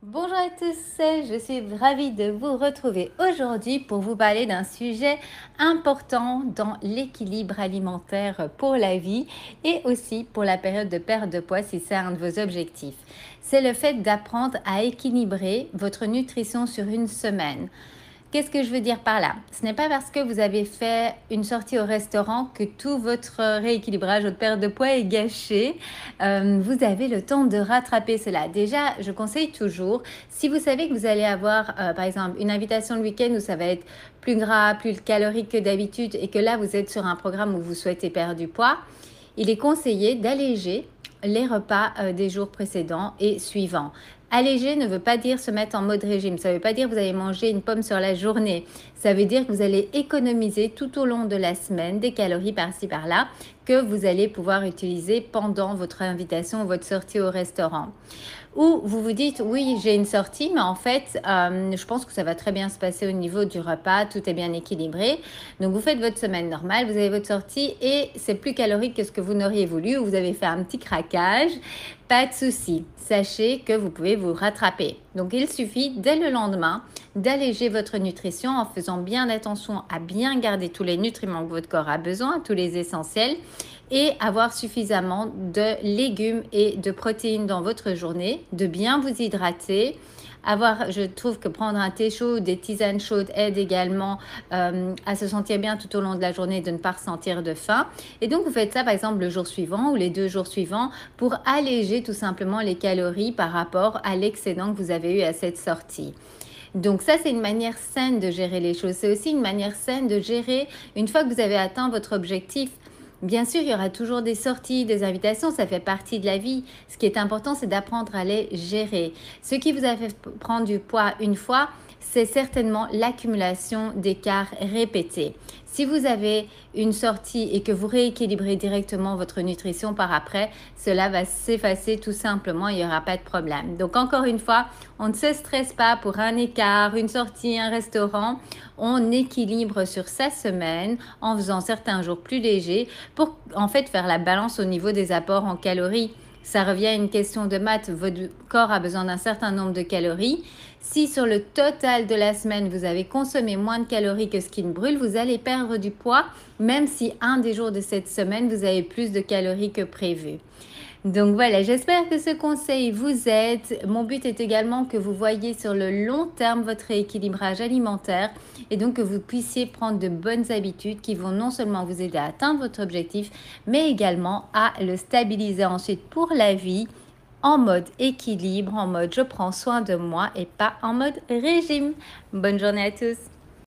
Bonjour à tous, je suis ravie de vous retrouver aujourd'hui pour vous parler d'un sujet important dans l'équilibre alimentaire pour la vie et aussi pour la période de perte de poids si c'est un de vos objectifs. C'est le fait d'apprendre à équilibrer votre nutrition sur une semaine. Qu'est-ce que je veux dire par là? Ce n'est pas parce que vous avez fait une sortie au restaurant que tout votre rééquilibrage, votre perte de poids est gâché. Vous avez le temps de rattraper cela. Déjà, je conseille toujours, si vous savez que vous allez avoir, par exemple, une invitation le week-end où ça va être plus gras, plus calorique que d'habitude et que là, vous êtes sur un programme où vous souhaitez perdre du poids, il est conseillé d'alléger les repas des jours précédents et suivants. Alléger ne veut pas dire se mettre en mode régime. Ça ne veut pas dire que vous allez manger une pomme sur la journée. Ça veut dire que vous allez économiser tout au long de la semaine des calories par-ci par-là que vous allez pouvoir utiliser pendant votre invitation ou votre sortie au restaurant. Ou vous vous dites, oui, j'ai une sortie, mais en fait, je pense que ça va très bien se passer au niveau du repas, tout est bien équilibré. Donc, vous faites votre semaine normale, vous avez votre sortie et c'est plus calorique que ce que vous n'auriez voulu ou vous avez fait un petit craquage. Pas de souci. Sachez que vous pouvez vous rattraper. Donc, il suffit dès le lendemain d'alléger votre nutrition en faisant bien attention à bien garder tous les nutriments que votre corps a besoin, tous les essentiels, et avoir suffisamment de légumes et de protéines dans votre journée, de bien vous hydrater. Je trouve que prendre un thé chaud, des tisanes chaudes aide également à se sentir bien tout au long de la journée, de ne pas ressentir de faim. Et donc, vous faites ça, par exemple, le jour suivant ou les 2 jours suivants pour alléger tout simplement les calories par rapport à l'excédent que vous avez eu à cette sortie. Donc ça, c'est une manière saine de gérer les choses. C'est aussi une manière saine de gérer une fois que vous avez atteint votre objectif. Bien sûr, il y aura toujours des sorties, des invitations, ça fait partie de la vie. Ce qui est important, c'est d'apprendre à les gérer. Ce qui vous a fait prendre du poids une fois, c'est certainement l'accumulation d'écarts répétés. Si vous avez une sortie et que vous rééquilibrez directement votre nutrition par après, cela va s'effacer tout simplement, il n'y aura pas de problème. Donc encore une fois, on ne se stresse pas pour un écart, une sortie, un restaurant. On équilibre sur sa semaine en faisant certains jours plus légers pour en fait faire la balance au niveau des apports en calories. Ça revient à une question de maths. Votre corps a besoin d'un certain nombre de calories. Si sur le total de la semaine, vous avez consommé moins de calories que ce qui ne brûle, vous allez perdre du poids, même si un des jours de cette semaine, vous avez plus de calories que prévu. Donc voilà, j'espère que ce conseil vous aide. Mon but est également que vous voyiez sur le long terme votre rééquilibrage alimentaire et donc que vous puissiez prendre de bonnes habitudes qui vont non seulement vous aider à atteindre votre objectif, mais également à le stabiliser ensuite pour la vie en mode équilibre, en mode je prends soin de moi et pas en mode régime. Bonne journée à tous.